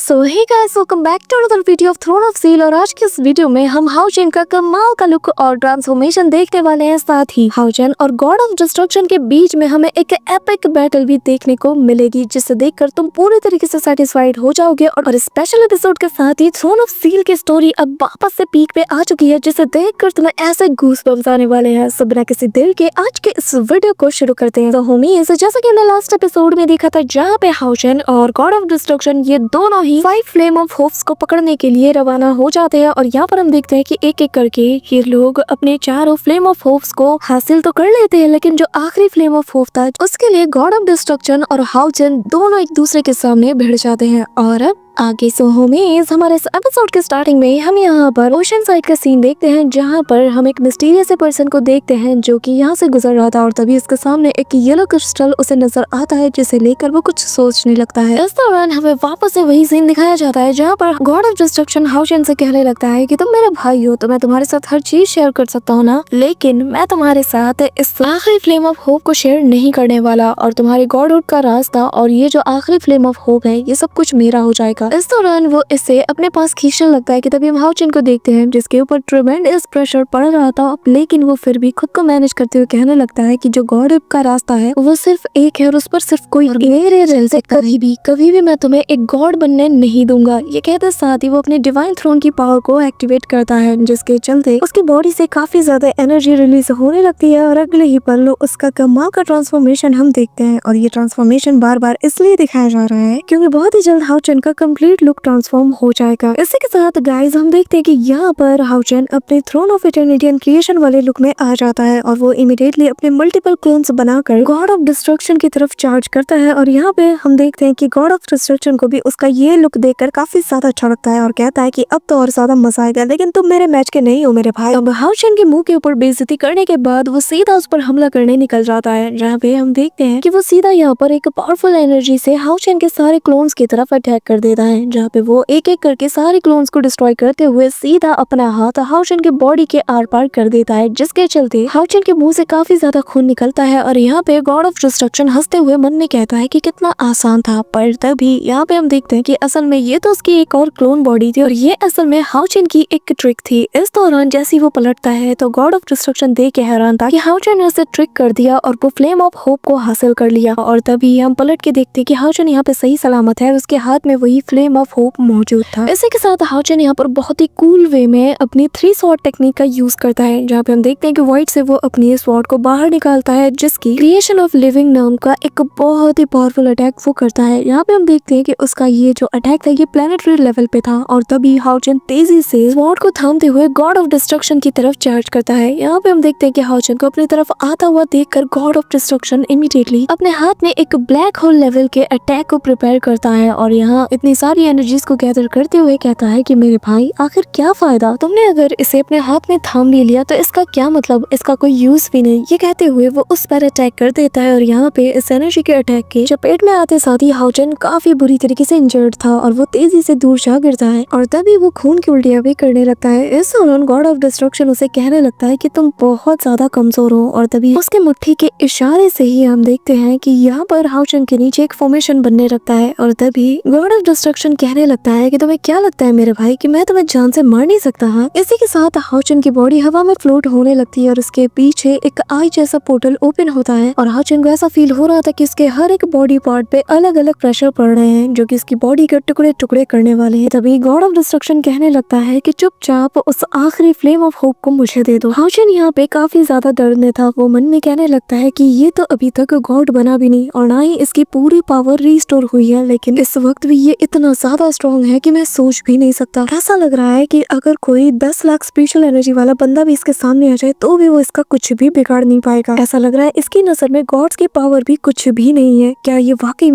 So hey guys, welcome back to another video of Throne of Seal. और आज के इस वीडियो में हम हाओ चेन का कमाल का लुक और ट्रांसफॉर्मेशन देखने वाले हैं। साथ ही हाओ चेन और गॉड ऑफ डिस्ट्रक्शन के बीच में हमें एक एपिक बैटल भी देखने को मिलेगी, जिसे देखकर तुम पूरी तरीके से सेटिस्फाइड हो जाओगे। और स्पेशल एपिसोड के साथ ही थ्रोन ऑफ सील की स्टोरी अब वापस से पीक पे आ चुकी है, जिसे देखकर तुम्हें ऐसे गूज़बम्स आने वाले हैं। सब बिना किसी देर के आज के इस वीडियो को शुरू करते हैं। तो होमीज, जैसा कि हमने लास्ट एपिसोड में देखा था, जहाँ पे हाओ चेन और गॉड ऑफ डिस्ट्रक्शन ये दोनों ही 5 फ्लेम ऑफ होप्स को पकड़ने के लिए रवाना हो जाते हैं। और यहाँ पर हम देखते हैं कि एक एक करके ये लोग अपने चारों फ्लेम ऑफ होप्स को हासिल तो कर लेते हैं, लेकिन जो आखिरी फ्लेम ऑफ होप था उसके लिए गॉड ऑफ डिस्ट्रक्शन और हाओ चेन दोनों एक दूसरे के सामने भिड़ जाते हैं। और अब आगे सो होमीज, हमारे इस एपिसोड के स्टार्टिंग में हम यहाँ पर ओशन साइड का सीन देखते हैं, जहाँ पर हम एक मिस्टीरियस पर्सन को देखते हैं जो कि यहाँ से गुजर रहा था। और तभी उसके सामने एक येलो क्रिस्टल उसे नजर आता है, जिसे लेकर वो कुछ सोचने लगता है। इस दौरान हमें वापस से वही सीन दिखाया जाता है, जहाँ पर गॉड ऑफ डिस्ट्रक्शन हाओ चेन से कहने लगता है कि तुम मेरे भाई हो तो मैं तुम्हारे साथ हर चीज शेयर कर सकता हूँ ना, लेकिन मैं तुम्हारे साथ इस आखिरी फ्लेम ऑफ होप को शेयर नहीं करने वाला। और तुम्हारे गॉडहुड का रास्ता और ये जो आखिरी फ्लेम ऑफ होप है, ये सब कुछ मेरा हो जाएगा। इस दौरान वो इसे अपने पास खींचने लगता है कि तभी हम हाओ चेन को देखते हैं, जिसके ऊपर ट्रेमेंडस प्रेशर पड़ रहा था, लेकिन वो फिर भी खुद को मैनेज करते हुए कहने लगता है कि जो गॉडहुड का रास्ता है वो सिर्फ एक है और उस पर सिर्फ कोई मेरे दिल से कभी भी मैं तुम्हें एक गॉड बनने नहीं दूंगा। ये कहते साथ ही वो अपने डिवाइन थ्रोन की पावर को एक्टिवेट करता है, जिसके चलते उसकी बॉडी से काफी ज्यादा एनर्जी रिलीज होने लगती है। और अगले ही पल उसका कमाल का ट्रांसफॉर्मेशन हम देखते हैं। और ये ट्रांसफॉर्मेशन बार बार इसलिए दिखाया जा रहा है क्योंकि बहुत ही जल्द हाओ चेन का कंप्लीट लुक ट्रांसफॉर्म हो जाएगा। इसी के साथ गाइस हम देखते हैं कि यहाँ पर हाओ चेन अपने throne of eternity and creation वाले लुक में आ जाता है, और वो इमीडिएटली अपने मल्टीपल क्लोन्स बनाकर गॉड ऑफ डिस्ट्रक्शन की तरफ चार्ज करता है। और यहाँ पे हम देखते हैं कि गॉड ऑफ डिस्ट्रक्शन को भी उसका ये लुक देखकर काफी ज्यादा अच्छा लगता है और कहता है कि अब तो और ज्यादा मजा आएगा, लेकिन तुम मेरे मैच के नहीं हो मेरे भाई। अब हाओ चेन के मुंह के ऊपर बेइज्जती करने के बाद वो सीधा उस पर हमला करने निकल जाता है, जहाँ पे हम देखते हैं कि वो सीधा यहाँ पर एक पावरफुल एनर्जी से हाओ चेन के सारे क्लोन्स की तरफ अटैक कर देता है, जहाँ पे वो एक एक करके सारे क्लोन्स को डिस्ट्रॉय करते हुए सीधा अपना हाथ हाओ चेन के बॉडी के आर पार कर देता है, जिसके चलते हाओ चेन के मुंह से काफी ज्यादा खून निकलता है। और यहाँ पे गॉड ऑफ डिस्ट्रक्शन हंसते हुए मन में कहता है कि कितना आसान था, पर तभी यहाँ पे हम देखते हैं कि असल में ये तो उसकी एक और क्लोन बॉडी थी और ये असल में हाओ चेन की एक ट्रिक थी। इस दौरान जैसे वो पलटता है तो गॉड ऑफ डिस्ट्रक्शन देख के हैरान था कि हाओ चेन ने उसे ट्रिक कर दिया और वो फ्लेम ऑफ होप को हासिल कर लिया। और तभी हम पलट के देखते हैं कि हाओ चेन यहाँ पे सही सलामत है, उसके हाथ में वही फ्लेम ऑफ होप मौजूद था। इसी के साथ हाओ चेन यहाँ पर बहुत ही कूल वे में अपनी 3 स्वॉर्ड टेक्निक का यूज करता है, जहाँ पे हम देखते हैं कि व्हाइट से वो अपनी स्वॉर्ड को बाहर निकालता है, जिसकी क्रिएशन ऑफ लिविंग नाम का एक बहुत ही पावरफुल अटैक वो करता है। यहाँ पे हम देखते हैं कि उसका ये जो अटैक था ये प्लेनेटरी लेवल पे था। और तभी हाओ चेन तेजी से स्वॉर्ड को थामते हुए गॉड ऑफ डिस्ट्रक्शन की तरफ चार्ज करता है। यहाँ पे हम देखते हैं कि हाओ चेन को अपनी तरफ आता हुआ देखकर गॉड ऑफ डिस्ट्रक्शन इमीडिएटली अपने हाथ में एक ब्लैक होल लेवल के अटैक को प्रिपेयर करता है, और यहाँ इतनी सारी एनर्जीज को गैदर करते हुए कहता है कि मेरे भाई आखिर क्या फायदा, तुमने अगर इसे अपने हाथ में थाम ले लिया तो इसका क्या मतलब, इसका कोई यूज भी नहीं। ये कहते हुए वो उस पर अटैक कर देता है। और यहाँ पे इस एनर्जी के अटैक के चपेट में आते साथ ही हाओ चेन काफी बुरी तरीके से इंजर्ड था और वो तेजी से दूर जा गिरता है, और तभी वो खून की उल्टियां भी करने लगता है। इस दौरान गॉड ऑफ डिस्ट्रक्शन उसे कहने लगता है कि तुम बहुत ज्यादा कमजोर हो, और तभी उसके मुट्ठी के इशारे से ही हम देखते हैं कि यहाँ पर हाओ चेन के नीचे एक फॉर्मेशन बनने लगता है। और तभी गॉड ऑफ डिस्ट्रक्शन कहने लगता है कि तुम्हें क्या लगता है मेरे भाई कि मैं तुम्हें जान से मार नहीं सकता। हाँ, इसी के साथ हाओ चेन की बॉडी हवा में फ्लोट होने लगती है और उसके पीछे एक आई जैसा पोर्टल ओपन होता है। और हाओ चेन को ऐसा फील हो रहा था कि इसके हर एक बॉडी पार्ट पे अलग अलग प्रेशर पड़ रहे हैं, जो कि इसकी बॉडी के टुकड़े टुकड़े करने वाले हैं। तभी गॉड ऑफ डिस्ट्रक्शन कहने लगता है कि चुपचाप उस आखिरी फ्लेम ऑफ होप को मुझे दे दो। हाओ चेन यहाँ पे काफी ज्यादा दर्द में था। वो मन में कहने लगता है कि ये तो अभी तक गॉड बना भी नहीं और ना ही इसकी पूरी पावर रिस्टोर हुई है, लेकिन इस वक्त भी ये इतना ज्यादा स्ट्रॉन्ग है कि मैं सोच भी नहीं सकता। ऐसा लग रहा है कि अगर कोई 10 लाख स्पेशल एनर्जी वाला बंदा भी इसके सामने आ जाए तो भी वो इसका कुछ भी बिगाड़ नहीं पाएगा। ऐसा लग रहा है इसकी नजर में गॉड्स की पावर भी कुछ भी नहीं है। क्या ये वाकई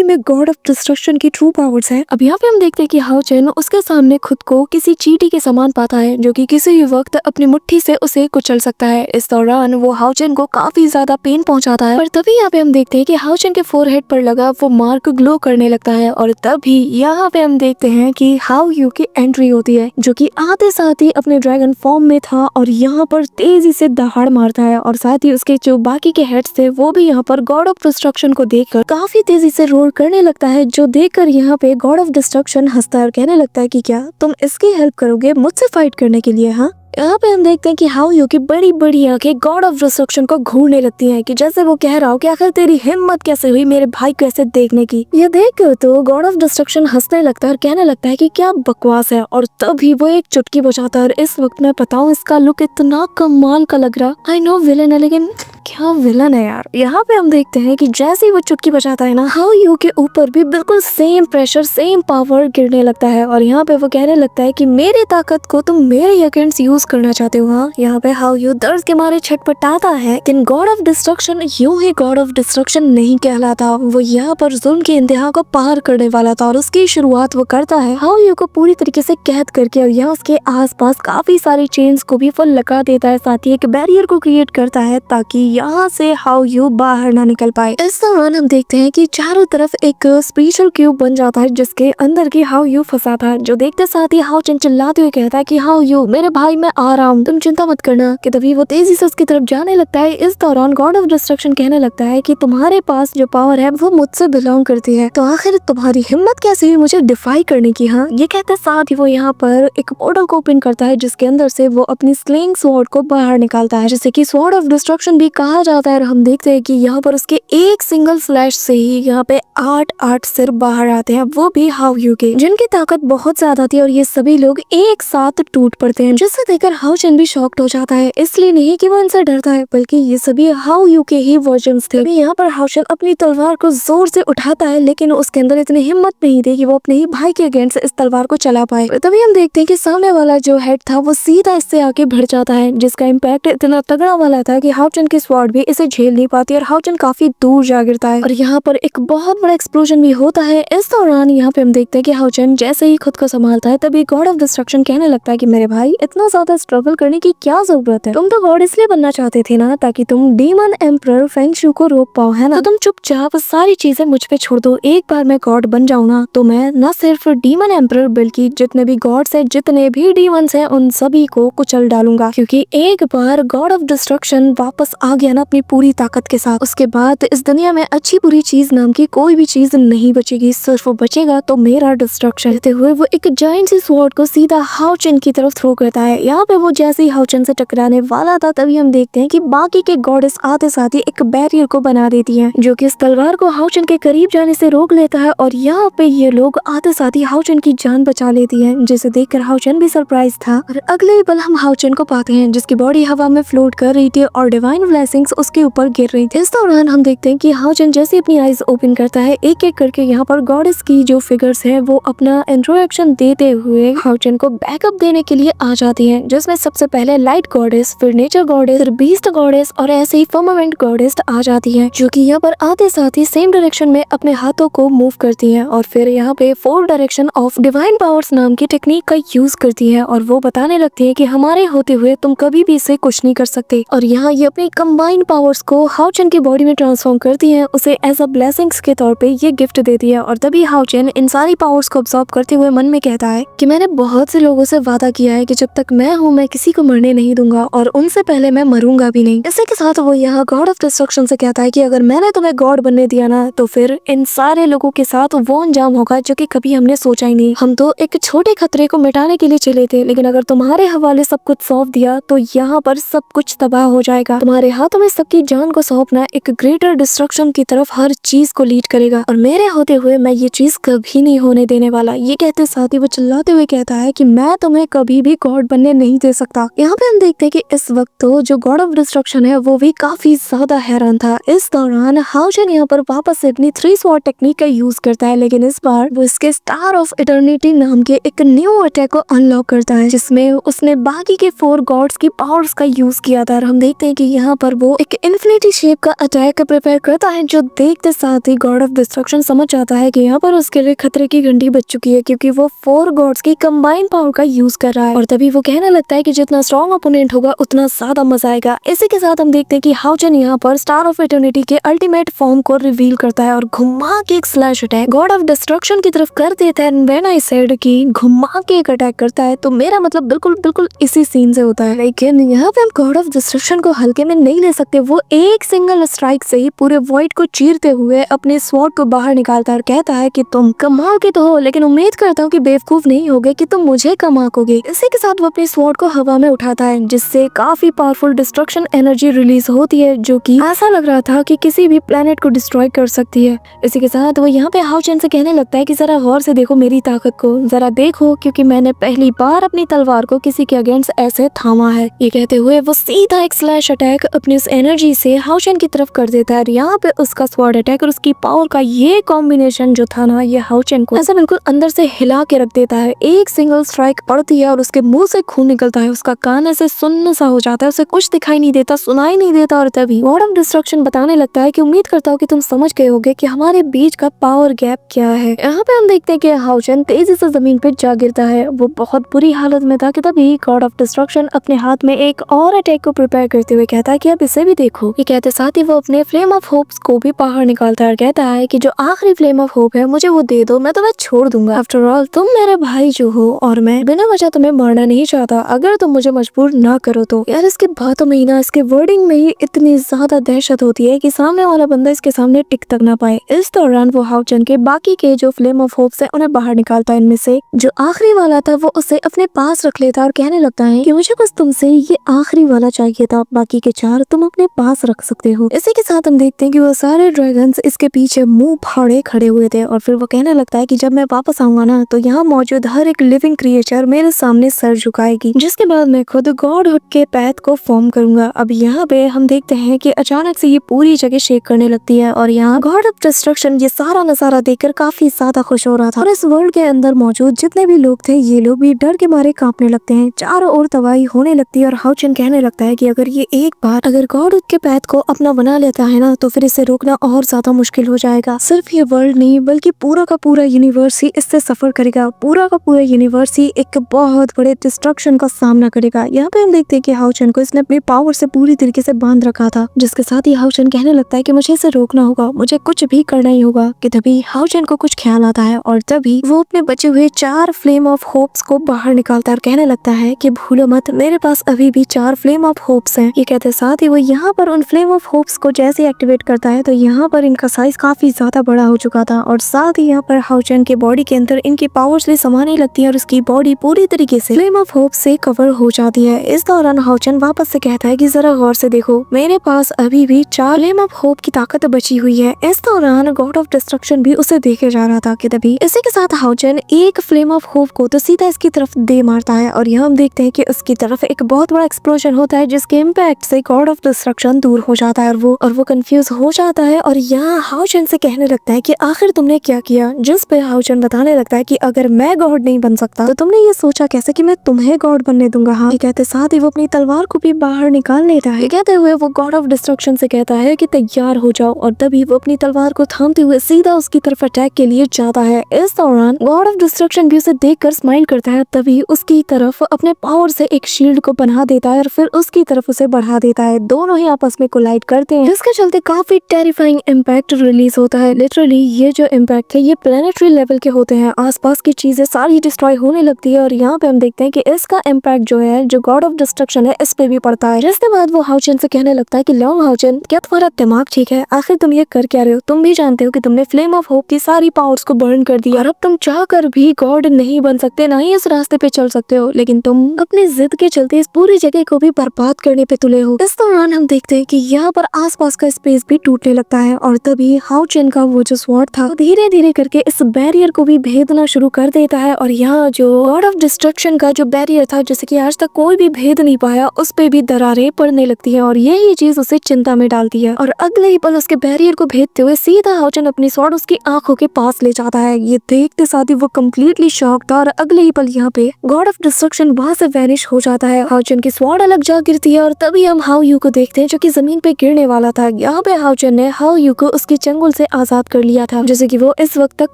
में गॉड ऑफ डिस्ट्रक्शन की ट्रू पावर्स है? अब यहाँ पे हम देखते हैं कि हाओ चेन उसके सामने खुद को किसी चींटी के समान पाता है, जो कि किसी भी वक्त अपनी मुट्ठी से उसे कुचल सकता है। इस दौरान वो हाओ चेन को काफी ज्यादा पेन पहुंचाता है, पर तभी यहाँ पे हम देखते हैं कि हाओ चेन के फोरहेड पर लगा वो मार्क ग्लो करने लगता है। और तभी तभी यहाँ पे हम देखते हैं कि हाउ यू की एंट्री होती है, जो कि आते साथ ही अपने ड्रैगन फॉर्म में था और यहाँ पर तेजी से दहाड़ मारता है और साथ ही उसके जो बाकी के हेड्स थे वो भी यहाँ पर गॉड ऑफ डिस्ट्रक्शन को देखकर काफी तेजी से रोर करने लगता है, जो देखकर यहाँ पे गॉड ऑफ डिस्ट्रक्शन हंसता है और कहने लगता है कि क्या तुम इसकी हेल्प करोगे मुझसे फाइट करने के लिए। हाँ, यहाँ पे हम देखते हैं कि हाउ यू की बड़ी बड़ी आंखें गॉड ऑफ डिस्ट्रक्शन को घूरने लगती हैं कि जैसे वो कह रहा हो कि आखिर तेरी हिम्मत कैसे हुई मेरे भाई को ऐसे देखने की। ये देखकर तो गॉड ऑफ डिस्ट्रक्शन हंसने लगता है और कहने लगता है कि क्या बकवास है, और तभी वो एक चुटकी बजाता है। और इस वक्त मैं बताऊं इसका लुक इतना कमाल का लग रहा। आई नो विलन है, लेकिन क्या विलन है यार। यहाँ पे हम देखते हैं कि जैसे ही वो चुटकी बजाता है ना, हाउ यू के ऊपर भी बिल्कुल सेम प्रेशर सेम पावर गिरने लगता है और यहाँ पे वो कहने लगता है कि मेरी ताकत को तुम मेरे अगेंस्ट यूज करना चाहते हो। हाँ, यहाँ पे हाउ यू दर्द के मारे छटपटाता है, लेकिन गॉड ऑफ डिस्ट्रक्शन यूं ही गॉड ऑफ डिस्ट्रक्शन नहीं कहलाता। वो यहाँ पर जुल्म की इंतहा को पार करने वाला था और उसकी शुरुआत वो करता है हाउ यू को पूरी तरीके से कैद करके, और यहाँ उसके आसपास काफी सारी चेन्स को भी वो लगा देता है, साथ ही एक बैरियर को क्रिएट करता है ताकि यहाँ से हाउ यू बाहर ना निकल पाए। इस दौरान हम देखते हैं कि चारों तरफ एक स्पेशल क्यूब बन जाता है जिसके अंदर की हाउ यू फंसा था, जो देखते साथ ही हाउ चन चिल्लाते हुए कहता है कि हाउ यू मेरे भाई मैं आ रहा हूँ, तुम चिंता मत करना। कि तभी वो तेजी से उसकी तरफ जाने लगता है। इस दौरान गॉड ऑफ डिस्ट्रक्शन कहने लगता है कि तुम्हारे पास जो पावर है वो मुझसे बिलोंग करती है, तो आखिर तुम्हारी हिम्मत कैसे हुई मुझे डिफाई करने की। हाँ, ये कहते साथ ही वो यहाँ पर एक पोर्टल को ओपन करता है जिसके अंदर से वो अपनी स्लिंग स्वॉर्ड को बाहर निकालता है, जिसे कि स्वॉर्ड ऑफ डिस्ट्रक्शन भी कहा जाता है। और हम देखते हैं कि यहाँ पर उसके एक सिंगल फ्लैश से ही यहाँ पे 8 सिर बाहर आते हैं, वो भी हाउ यू के, जिनकी ताकत बहुत ज्यादा थी और ये सभी लोग एक साथ टूट पड़ते हैं, जिससे देखकर हाउ चन भी शॉक्ड हो जाता है। इसलिए नहीं कि वो इनसे डरता है, बल्कि ये सभी हाउ यू के ही वर्जन्स थे। यहाँ पर हाउ चन अपनी तलवार को जोर से उठाता है, लेकिन उसके अंदर इतनी हिम्मत नहीं थी कि वो अपने ही भाई के अगेंस्ट इस तलवार को चला पाए। तभी हम देखते हैं कि सामने वाला जो हेड था वो सीधा इससे आके भिड़ जाता है, जिसका इम्पैक्ट इतना तगड़ा वाला था कि हाउ चन की स्वॉर्ड भी इसे झेल नहीं पाती और हाउ चन काफी दूर जा गिरता है। और यहाँ पर एक बहुत बड़ा एक्सप्लोजन भी होता है। इस दौरान यहाँ पे हम देखते हैं कि हाउ चन जैसे ही खुद को संभालता है, तभी गॉड ऑफ डिस्ट्रक्शन कहने लगता है कि मेरे भाई इतना ज्यादा स्ट्रगल करने की क्या जरूरत है, तुम तो गॉड इसलिए बनना चाहते थे ना ताकि तुम डीमन एम्परर फेंग शू को रोक पाओ, है ना। तो तुम चुपचाप सारी चीजें मुझ पे छोड़ दो। एक बार मैं गॉड बन जाऊँ ना, तो मैं न सिर्फ डीमन एम्परर बल्कि जितने भी गॉड्स है जितने भी डीमंस है उन सभी को कुचल डालूंगा, क्योंकि एक बार गॉड ऑफ डिस्ट्रक्शन वापस आ गया ना अपनी पूरी ताकत के साथ, उसके बाद इस दुनिया में अच्छी बुरी चीज नाम की कोई भी चीज नहीं बचेगी, सिर्फ वो बचेगा तो मेरा डिस्ट्रक्शन। कहते हुए वो एक जायंट सी स्वॉर्ड को सीधा हाउ चन की तरफ थ्रो करता है। यहाँ पे वो जैसे ही हाउ चन से टकराने वाला था, तभी हम देखते हैं कि बाकी के गॉडेस आते साथ ही एक बैरियर को बना देती है, जो कि इस तलवार को हाउ चन के करीब जाने से रोक लेता है। और यहाँ पे ये लोग आते साथ ही हाउ चन की जान बचा लेती है, जिसे देखकर हाउ चन भी सरप्राइज था। और अगले ही पल हम हाउ चन को पाते हैं जिसकी बॉडी हवा में फ्लोट कर रही थी और डिवाइन ब्लेसिंग्स उसके ऊपर गिर रही थी। इस दौरान हम देखते हैं कि हाउ चन जैसे अपनी आईज ओपन करता है, एक एक करके यहाँ पर गॉडेस की जो फिगर्स है वो अपना इंट्रोडक्शन देते हुए हाउ चन को बैकअप देने के लिए आ जाती हैं, जिसमें सबसे पहले लाइट गॉडेस, फिर नेचर गॉडेस, फिर बीस्ट गॉडेस और ऐसे ही फर्मामेंट गॉडेस आ जाती हैं, जो कि यहाँ पर आते साथ ही सेम डायरेक्शन में अपने हाथों को मूव करती हैं और फिर यहाँ पे 4 डायरेक्शन ऑफ डिवाइन पावर्स नाम की टेक्निक का यूज करती हैं और वो बताने लगती है कि हमारे होते हुए तुम कभी भी इसे कुछ नहीं कर सकते। और यहाँ ये अपनी कंबाइंड पावर्स को हाउ चन की बॉडी में ट्रांसफॉर्म करती है, उसे एज अ ब्लेसिंग्स के तौर पे ये गिफ्ट देती है। और तभी हाउ चन इन सारी पावर्स को अब्सॉर्ब करते हुए मन में कहता है कि मैंने बहुत से लोगों से वादा किया है कि जब तक मैं हूँ मैं किसी को मरने नहीं दूंगा और उनसे पहले मैं मरूंगा भी नहीं। इसी के साथ वो यहाँ गॉड ऑफ डिस्ट्रक्शन से कहता है कि अगर मैंने तुम्हें गॉड बनने दिया ना, तो फिर इन सारे लोगों के साथ वो अंजाम होगा जो कि कभी हमने सोचा ही नहीं। हम तो एक छोटे खतरे को मिटाने के लिए चले थे, लेकिन अगर तुम्हारे हवाले सब कुछ सौंप दिया तो यहाँ पर सब कुछ तबाह हो जाएगा। तुम्हारे हाथों में सबकी जान को सौंपना एक ग्रेटर डिस्ट्रक्शन की तरफ हर चीज को लीड करेगा और मेरे होते हुए मैं ये चीज कभी नहीं होने देने वाला। ये कहते साथ ही वो चिल्लाते हुए कहता है कि मैं तुम्हें कभी भी गॉड बनने नहीं दे सकता। यहाँ पे हम देखते हैं कि इस वक्त तो जो गॉड ऑफ डिस्ट्रक्शन है वो भी काफी ज्यादा हैरान था। इस दौरान हाउ चन यहाँ पर वापस से अपनी 3 स्वॉर्ड टेक्निक का यूज करता है, लेकिन इस बार वो इसके स्टार ऑफ इटर्निटी नाम के एक न्यू अटैक को अनलॉक करता है, जिसमें उसने बाकी के 4 गॉड्स की पावर्स का यूज किया था। और हम देखते हैं कि यहाँ पर वो एक इन्फिनिटी शेप का अटैक प्रिपेयर करता है, जो देखते साथ ही गॉड ऑफ डिस्ट्रक्शन समझ जाता है कि यहाँ पर उसके लिए खतरे की घंटी बज चुकी है, क्योंकि वो 4 गॉड्स की कंबाइंड पावर का यूज कर रहा है। और तभी वो कहने लगता है कि जितना स्ट्रॉन्ग ओपोनेंट होगा उतना ज्यादा मजा आएगा। इसी के साथ हम देखते हैं कि हाउचन यहाँ पर स्टार ऑफ इटर्निटी के अल्टीमेट फॉर्म को रिवील करता है और घुमा के एक slash attack God of destruction की तरफ कर देता है। व्हेन आई सेड कि घुमा के एक अटैक करता है, तो मेरा मतलब बिल्कुल बिल्कुल इसी सीन से होता है। लेकिन यहाँ पे हम गॉड ऑफ डिस्ट्रक्शन को हल्के में नहीं ले सकते। वो एक सिंगल स्ट्राइक से ही पूरे वॉइड को चीरते हुए अपने स्वॉर्ड को बाहर निकालता है और कहता है कि तुम कमाल के तो हो, लेकिन उम्मीद करता हूँ कि बेवकूफ नहीं होगे कि तुम मुझे कमाओगे। इसी के साथ वो अपने स्वॉर्ड को हवा में उठाता है, जिससे काफी पावरफुल डिस्ट्रक्शन एनर्जी रिलीज होती है, जो कि ऐसा लग रहा था कि किसी भी प्लेनेट को डिस्ट्रॉय कर सकती है। इसी के साथ वो यहाँ पे हाउचन से कहने लगता है कि जरा गौर से देखो मेरी ताकत को, जरा देखो, क्योंकि मैंने पहली बार अपनी तलवार को किसी के अगेंस्ट ऐसे थामा है। ये कहते हुए वो सीधा एक स्लैश अटैक अपनी उस एनर्जी से हाउचन की तरफ कर देता है। यहाँ पे उसका स्वॉर्ड अटैक और उसकी पावर का ये कॉम्बिनेशन जो था ना, ये हाउचन को ऐसा बिल्कुल अंदर से हिला के रख देता है। एक सिंगल स्ट्राइक पड़ती है और उसके मुंह से खून निकलता है, उसका कान ऐसे सुन्न सा हो जाता है, उसे कुछ दिखाई नहीं देता, सुनाई नहीं देता। और तभी गॉड ऑफ डिस्ट्रक्शन बताने लगता है कि उम्मीद करता हूँ कि तुम समझ गए होगे कि हमारे बीच का पावर गैप क्या है। यहाँ पे हम देखते हैं कि हाउचन तेजी से जमीन पे जा गिरता है। वो बहुत बुरी हालत में था कि तभी गॉड ऑफ डिस्ट्रक्शन अपने हाथ में एक और अटैक को प्रिपेयर करते हुए कहता है कि अब इसे भी देखो। ये कहते साथ ही वो अपने फ्लेम ऑफ होप्स को भी बाहर निकालता है और कहता है कि जो आखिरी फ्लेम ऑफ होप है मुझे वो दे दो, मैं तुम्हें छोड़ दूंगा। आफ्टर ऑल तुम मेरे भाई जो हो और मैं बिना वजह तुम्हें मारना नहीं चाहता, अगर तुम मुझे मजबूर ना करो तो। यार इसके बातों में ही ना, इसके वर्डिंग में ही इतनी ज्यादा दहशत होती है कि सामने वाला बंदा इसके सामने टिक तक ना पाए। इस दौरान वो हाउचन के बाकी के जो फ्लेम ऑफ होप्स है उन्हें बाहर निकालता है। इनमें से जो आखिरी वाला था वो उसे अपने पास रख लेता और कहने लगता है कि मुझे बस तुमसे ये आखिरी वाला चाहिए था, बाकी के 4 तुम अपने पास रख सकते हो। इसी के साथ हम देखते हैं कि वो सारे ड्रैगन्स इसके पीछे मुंह फाड़े खड़े हुए थे और फिर वो कहने लगता है कि जब मैं वापस आऊंगा ना, तो यहाँ मौजूद हर एक लिविंग क्रिएचर मेरे सामने सर झुकाएगी, जिसके बाद मैं खुद गॉडहुड के पैथ को फॉर्म करूंगा। अब यहाँ पे हम देखते हैं कि अचानक से ये पूरी जगह शेक करने लगती है और यहाँ गॉड ऑफ डिस्ट्रक्शन ये सारा नजारा देखकर काफी ज्यादा खुश हो रहा था। और इस वर्ल्ड के अंदर मौजूद जितने भी लोग थे, ये लोग भी डर के मारे कांपने लगते हैं। चारों ओर तबाही होने लगती है और हाउचन कहने लगता है कि अगर ये एक बार अगर गॉडहुड के पैथ को अपना बना लेता है ना, तो फिर इसे रोकना और ज्यादा मुश्किल हो जाएगा। सिर्फ ये वर्ल्ड नहीं बल्कि पूरा का पूरा यूनिवर्स ही इससे सफर करेगा। पूरा का पूरा यूनिवर्स ही एक बहुत बड़े डिस्ट्रक्शन का सामना करेगा। यहाँ पे हम देखते हैं कि हाउचन को इसने अपनी पावर से पूरी तरीके से बांध रखा था, जिसके साथ ही हाउचन कहने लगता है कि मुझे इसे रोकना होगा, मुझे कुछ भी करना ही होगा। कि तभी हाउचन को कुछ ख्याल आता है और तभी वो अपने बचे हुए 4 फ्लेम ऑफ होप्स को बाहर निकालता है और कहने लगता है कि भूलो मत, मेरे पास अभी भी 4 फ्लेम ऑफ होप्स हैं। ये कहते साथ ही वो यहाँ पर उन फ्लेम ऑफ होप्स को जैसे एक्टिवेट करता है, तो यहाँ पर इनका साइज काफी ज्यादा बड़ा हो चुका था और साथ ही यहाँ पर हाउचन के बॉडी के अंदर इनकी पावर्स भी समाने लगती है और उसकी बॉडी पूरी तरीके से फ्लेम ऑफ होप से कवर हो जाती है। इस दौरान हाउचन वापस से कहता है कि जरा गौर से देखो, मेरे पास अभी भी 4 फ्लेम ऑफ होप की ताकत बची हुई है। इस दौरान गॉड ऑफ डिस्ट्रक्शन भी उसे देखे जा रहा था कि तभी इसी के साथ हाउचन एक फ्लेम ऑफ होप को तो सीधा इसकी तरफ दे मारता है और यहाँ हम देखते हैं कि उसकी तरफ एक बहुत बड़ा एक्सप्लोजन होता है, जिसके इम्पैक्ट से गॉड ऑफ डिस्ट्रक्शन दूर हो जाता है और वो कंफ्यूज हो जाता है और यहाँ हाउचन से कहने लगता है कि आखिर तुमने क्या किया। जिस पे हाउचन बताने लगता है कि अगर मैं गॉड नहीं बन सकता तो तुमने ये सोचा कैसे कि मैं तुम्हें गॉड बनने दूंगा। हाँ, ये कहते साथ ही वो अपनी तलवार को भी बाहर निकाल लेता है। कहते हुए वो गॉड ऑफ डिस्ट्रक्शन से कहता है कि तैयार हो जाओ और तभी वो अपनी तलवार को थामते हुए सीधा उसकी तरफ अटैक के लिए जाता है। इस दौरान गॉड ऑफ डिस्ट्रक्शन भी उसे देखकर स्माइल करता है, तभी उसकी तरफ अपने पावर से एक शील्ड को बना देता है और फिर उसकी तरफ उसे बढ़ा देता है। दोनों ही आपस में कोलाइड करते हैं, जिसके चलते काफी टेरिफाइंग इम्पैक्ट रिलीज होता है। लिटरली ये जो इम्पैक्ट है ये प्लेनेटरी लेवल के होते हैं, आसपास की चीजें सारी डिस्ट्रॉय होने लगती है और यहाँ पे हम देखते हैं कि इसका इम्पैक्ट जो है, जो गॉड ऑफ डिस्ट्रक्शन है, इस पे भी पड़ता है। जिसके बाद वो हाउचन से कहने लगता है कि लो हाउचन, क्या तुम्हारा दिमाग ठीक है? आखिर तुम ये कर क्या रहे हो? तुम भी जानते हो कि तुमने फ्लेम ऑफ होप की सारी पावर्स को बर्न कर दिया और अब तुम चाह कर भी गॉड नहीं बन सकते, ना ही इस रास्ते पे चल सकते हो, लेकिन तुम अपनी जिद के चलते इस पूरी जगह को भी बर्बाद करने पे तुले हो। इस दौरान हम देखते हैं कि यहाँ पर आसपास का स्पेस भी टूटने लगता है और तभी हाउचन का वो जो स्वॉर्ड था धीरे धीरे करके इस बैरियर को भी भेदना शुरू कर देता है और यहाँ जो गॉड ऑफ डिस्ट्रक्शन का जो बैरियर था, जैसे कि आज तक कोई भी भेद नहीं पाया, उस पे भी दरारें पड़ने लगती है और यही चीज उसे चिंता में डालती है। और अगले ही पल उसके बैरियर को भेदते हुए सीधा हाउचन अपनी स्वॉर्ड उसकी आंखों के पास ले जाता है। ये देखते साथ ही वो कम्प्लीटली शॉक्ड था और अगले ही पल यहाँ पे गॉड ऑफ डिस्ट्रक्शन वहां से वैनिश हो जाता है। हाउचन की स्वॉर्ड अलग जा गिरती है और तभी हम हाउ यू को को देखते हैं जो कि जमीन पे गिरने वाला था। यहाँ पे हाउचन ने हाओ यू को उसके चंगुल से आजाद कर लिया था, जैसे कि वो इस वक्त तक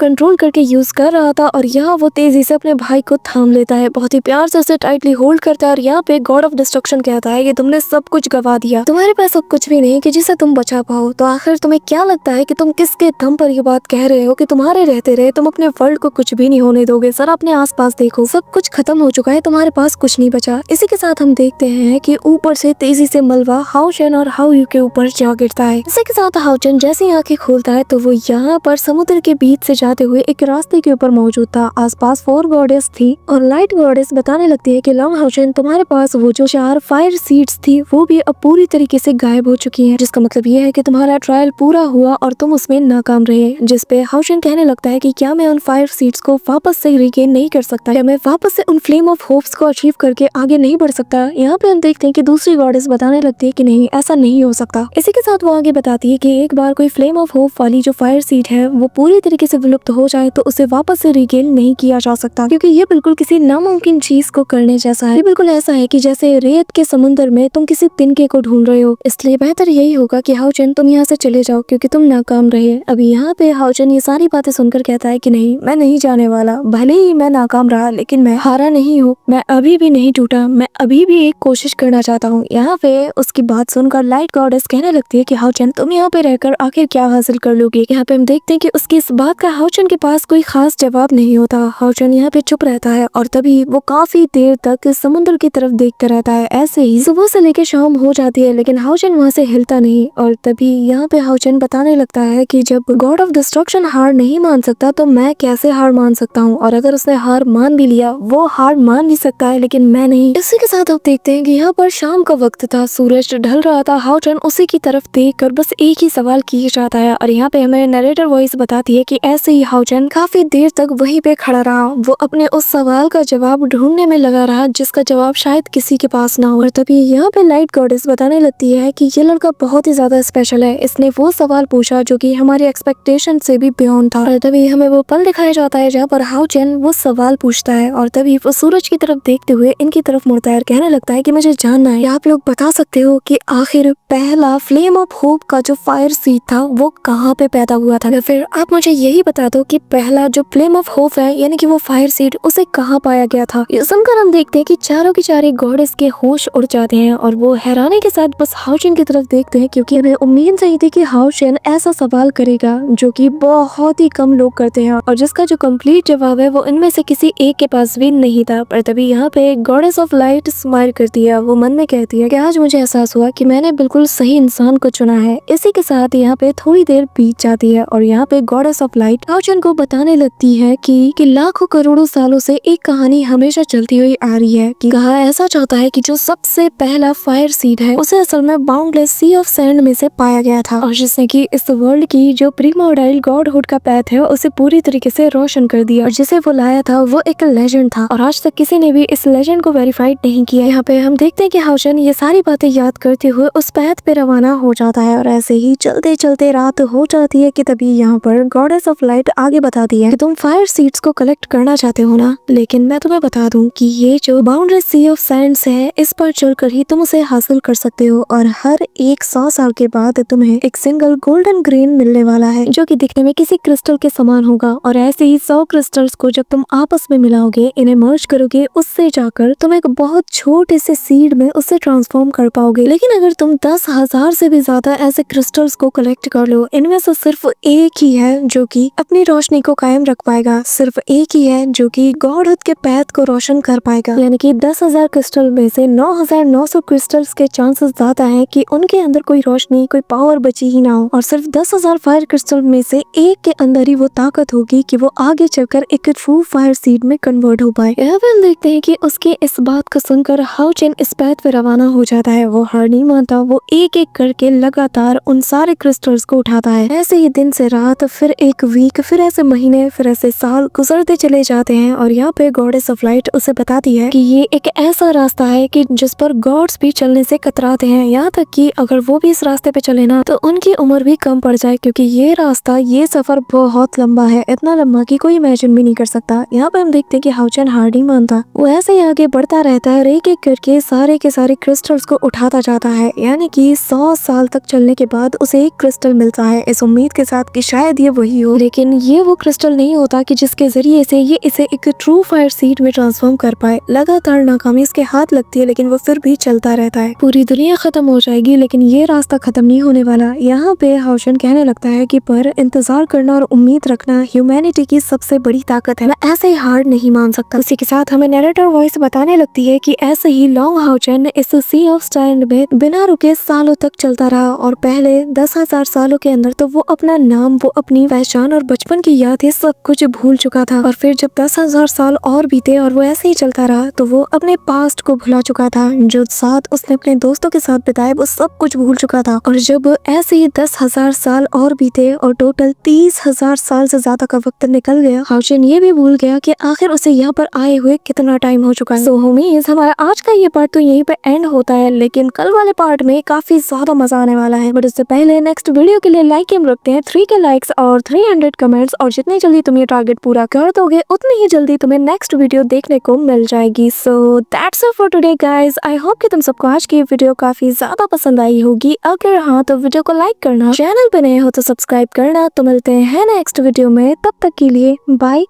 कंट्रोल करके यूज कर रहा था। और यहाँ वो तेजी से अपने भाई को थाम लेता है, बहुत ही प्यार से उसे टाइटली होल्ड करता है। और यहाँ पे गॉड ऑफ डिस्ट्रक्शन कहता है कि तुमने सब कुछ गवा दिया, तुम्हारे पास अब कुछ भी नहीं कि जिसे तुम बचा पाओ। तो आखिर तुम्हें क्या लगता है कि तुम किसके दम पर ये बात कह रहे हो कि तुम्हारे रहते रहे तुम अपने वर्ल्ड को कुछ भी नहीं होने दोगे? सर अपने आसपास देखो, सब कुछ खत्म हो चुका है, तुम्हारे पास कुछ नहीं बचा। इसी के साथ हम देखते हैं कि ऊपर से तेजी से मलबा हाओचन और हाओ यू के ऊपर जा गिरता है। इसी के साथ हाओचन जैसे ही आंखें खोलता है तो वो यहाँ पर समुद्र के बीच से जाते हुए एक रास्ते के ऊपर मौजूद था। आसपास 4 गॉडेस थी और लाइट गॉडेस बताने लगती है कि लॉन्ग हाओचन तुम्हारे पास वो जो 4 फायर सीड्स थी वो भी अब पूरी तरीके से गायब हो चुकी हैं, जिसका मतलब ये है कि तुम्हारा ट्रायल पूरा हुआ और तुम उसमें नाकाम रहे। जिस पे हाओचन कहने लगता है कि क्या मैं उन फायर सीड्स को वापस से रिगेन नहीं कर सकता, क्या मैं वापस से उन फ्लेम ऑफ होप्स को अचीव करके आगे नहीं बढ़ सकता? यहाँ पे हम देखते हैं कि दूसरी गॉडेस बताने लगती है कि नहीं, ऐसा नहीं हो सकता। इसी के साथ वो आगे बताती है कि एक बार कोई फ्लेम ऑफ होप वाली जो फायर सीड है वो पूरी तरीके से विलुप्त हो जाए तो उसे वापस से रिगेन नहीं किया जा सकता, क्योंकि ये बिल्कुल किसी नामुमकिन चीज को करने जैसा है। ये बिल्कुल ऐसा है कि जैसे रेत के समुद्र में तुम किसी तिनके को ढूंढ रहे हो। इसलिए बेहतर यही होगा कि हाओचन तुम यहाँ से चले जाओ, क्योंकि तुम नाकाम रहे। अभी यहाँ पे हाओचन ये सारी बातें सुनकर कहता है कि नहीं, मैं नहीं जाने वाला। भले ही मैं नाकाम रहा लेकिन मैं हारा नहीं हूँ, मैं अभी भी नहीं टूटा, मैं अभी भी एक कोशिश करना चाहता हूँ। यहाँ पे उसकी बात सुनकर लाइट गॉडेस कहने लगती है कि हाओचन तुम यहाँ पे रहकर आखिर क्या हासिल कर लोगे? यहाँ पे हम देखते हैं कि उसकी इस बात का हाओचन के पास कोई खास जवाब नहीं होता। हाओचन यहाँ पे चुप रहता है और तभी वो काफी देर तक समुद्र की तरफ देखता रहता है। ऐसे ही सुबह से लेकर शाम हो जाती है लेकिन हाओचन वहाँ से हिलता नहीं। और तभी यहाँ पे हाओचन बताने लगता है कि जब गॉड ऑफ डिस्ट्रक्शन हार नहीं मान सकता तो मैं कैसे हार मान सकता हूँ, और अगर उसने हार मान भी लिया, वो हार मान भी सकता है लेकिन मैं नहीं। इसी के साथ अब देखते हैं कि यहाँ पर शाम का वक्त था, सूरज ढल रहा था। हाओचन उसी की तरफ देख कर बस एक ही सवाल किया जाता है और यहाँ पे हमें नरेटर वॉइस बताती है कि ऐसे ही हाओचन काफी देर तक वहीं पे खड़ा रहा। वो अपने उस सवाल का जवाब ढूंढने में लगा रहा जिसका जवाब शायद किसी के पास ना हो। और तभी यहाँ पे लाइट गॉडेस बताने लगती है कि ये लड़का बहुत ही ज्यादा स्पेशल है, इसने वो सवाल पूछा जो कि हमारी एक्सपेक्टेशन से भी बियॉन्ड था। और तभी हमें वो पल दिखाया जाता है जहाँ पर हाओचन वो सवाल पूछता है और तभी वो सूरज की तरफ देखते हुए इनकी तरफ मुड़ता है और कहने लगता है कि मुझे जानना है, आप लोग बता सकते हो कि आखिर पहला फ्लेम ऑफ होप का जो फायर सीड था वो कहाँ पे पैदा हुआ था? या फिर आप मुझे यही बता दो कि पहला जो फ्लेम ऑफ होप है यानी कि वो फायर सीड उसे कहाँ पाया गया था? ये सुनकर हम देखते हैं कि चारों की चारे गॉडेस के होश उड़ जाते हैं और वो हैरानी के साथ बस हाओचन की तरफ देखते हैं, क्योंकि हमें उम्मीद नहीं थी कि हाओचन ऐसा सवाल करेगा जो कि बहुत ही कम लोग करते हैं और जिसका जो कंप्लीट जवाब है वो इनमें से किसी एक के पास भी नहीं था। पर तभी यहाँ पे गॉडेस ऑफ लाइट स्माइल करती है, वो मन में कहती है कि आज मुझे एहसास हुआ कि मैंने बिल्कुल सही इंसान को चुना है। इसी के साथ यहाँ पे थोड़ी देर बीत जाती है और यहाँ पे गॉडेस ऑफ लाइट हाओचन को बताने लगती है कि लाखों करोड़ों सालों से एक कहानी हमेशा चलती हुई आ रही है कि कहा ऐसा चाहता है कि जो सबसे पहला फायर सीड है उसे असल में बाउंडलेस सी ऑफ सैंड में से पाया गया था और जिसने कि इस वर्ल्ड की जो प्रीमोर्डाइल गॉडहुड का पैथ है उसे पूरी तरीके से रोशन कर दिया। और जिसे वो लाया था वो एक लेजेंड था और आज तक किसी ने भी इस लेजेंड को वेरीफाइड नहीं किया। यहाँ पे हम देखते हैं कि हाओचन ये सारी बातें याद करते हुए उस पैथ पे रवाना हो जाता है और ऐसे ही चलते चलते रात हो जाती है कि तभी यहाँ पर गॉडेस ऑफ लाइट आगे बताती है कि तुम फायर सीड्स को कलेक्ट करना चाहते हो ना, लेकिन मैं तुम्हें बता दूं कि ये जो बाउंड्रेस सी ऑफ सैंड्स है इस पर चलकर ही तुम उसे हासिल कर सकते हो और हर 100 साल के बाद तुम्हें एक सिंगल गोल्डन ग्रेन मिलने वाला है जो कि दिखने में किसी क्रिस्टल के समान होगा। और ऐसे ही 100 क्रिस्टल्स को जब तुम आपस में मिलाओगे, इन्हें मर्ज करोगे, उससे जाकर तुम एक बहुत छोटे से सीड में उसे ट्रांसफॉर्म कर पाओगे। लेकिन अगर तुम 10,000 से भी ज्यादा ऐसे क्रिस्टल्स को कलेक्ट कर लो, इनमें से सिर्फ एक ही है जो कि अपनी रोशनी को कायम रख पाएगा, सिर्फ एक ही है जो कि गॉडहुड के पैथ को रोशन कर पाएगा। यानी कि 10,000 क्रिस्टल में से 9,900 क्रिस्टल्स के चांसेस ज्यादा हैं कि उनके अंदर कोई रोशनी, कोई पावर बची ही ना हो और सिर्फ 10,000 फायर क्रिस्टल में से एक के अंदर ही वो ताकत होगी कि वो आगे चलकर एक ट्रू फायर सीड में कन्वर्ट हो पाए। यहाँ पे हम देखते हैं कि उसके इस बात को सुनकर हाओचन इस पैथ पे रवाना हो जाता है। वो हार नहीं मानता, वो एक एक करके लगातार उन सारे क्रिस्टल्स को उठाता है। ऐसे ही दिन से रात, फिर एक वीक, फिर ऐसे महीने, फिर ऐसे साल गुजरते चले जाते हैं और यहाँ पे गॉडेस ऑफ लाइट उसे बताती है कि ये एक ऐसा रास्ता है कि जिस पर गॉड्स भी चलने से कतराते हैं, यहाँ तक कि अगर वो भी इस रास्ते पे चले ना तो उनकी उम्र भी कम पड़ जाए, क्योंकि ये रास्ता, ये सफर बहुत लंबा है, इतना लंबा कि कोई इमेजिन भी नहीं कर सकता। यहाँ पे हम देखते हैं कि हाओचन हार नहीं मानता, वो ऐसे ही आगे बढ़ता रहता है और एक एक करके सारे के सारे क्रिस्टल्स को उठाता जाता है, यानी कि 100 साल तक चलने के बाद उसे एक क्रिस्टल मिलता है इस उम्मीद के साथ कि शायद ये वही हो। लेकिन ये वो क्रिस्टल नहीं होता कि जिसके जरिए से ये इसे एक ट्रू फायर सीड में ट्रांसफॉर्म कर पाए। लगातार नाकामी इसके हाथ लगती है लेकिन वो फिर भी चलता रहता है। पूरी दुनिया खत्म हो जाएगी लेकिन ये रास्ता खत्म नहीं होने वाला। यहाँ पे हाउशन कहने लगता है कि पर इंतजार करना और उम्मीद रखना ह्यूमैनिटी की सबसे बड़ी ताकत है, मैं ऐसे ही हार नहीं मान सकता। इसी के साथ हमें नैरेटर वॉइस बताने लगती है कि ऐसे ही लॉन्ग हाउचन इस सी ऑफ स्टैंड में बिना रुके सालों तक चलता रहा और पहले 10,000 सालों के अंदर तो वो अपना नाम, वो अपनी पहचान और बचपन की याद, ये सब कुछ भूल चुका था। और फिर जब 10,000 साल और बीते और वो ऐसे ही चलता रहा तो वो अपने पास्ट को भुला चुका था। जो साथ उसने अपने दोस्तों के साथ बिताए वो सब कुछ भूल चुका था। और जब ऐसे ही 10,000 साल और बीते और टोटल 30,000 साल से ज्यादा का वक्त निकल गया, हाउचन ये भी भूल गया कि आखिर उसे यहाँ पर आए हुए कितना टाइम हो चुका है। सो होमीज, हमारा आज का ये पार्ट तो यहीं पे एंड होता है, लेकिन कल वाले पार्ट में काफी ज्यादा मजा आने वाला है। बट उससे पहले नेक्स्ट वीडियो के लिए लाइक एम रखते हैं 3 के लाइक्स और 300 कमेंट्स, और जितनी जल्दी तुम ये टारगेट पूरा कर दोगे उतनी ही जल्दी तुम्हें नेक्स्ट वीडियो देखने को मिल जाएगी। So that's it for today guys. I hope कि तुम सबको आज की वीडियो काफी ज्यादा पसंद आई होगी। अगर हाँ तो वीडियो को लाइक करना, चैनल पे नए हो तो सब्सक्राइब करना। तो मिलते हैं नेक्स्ट वीडियो में, तब तक के लिए बाय।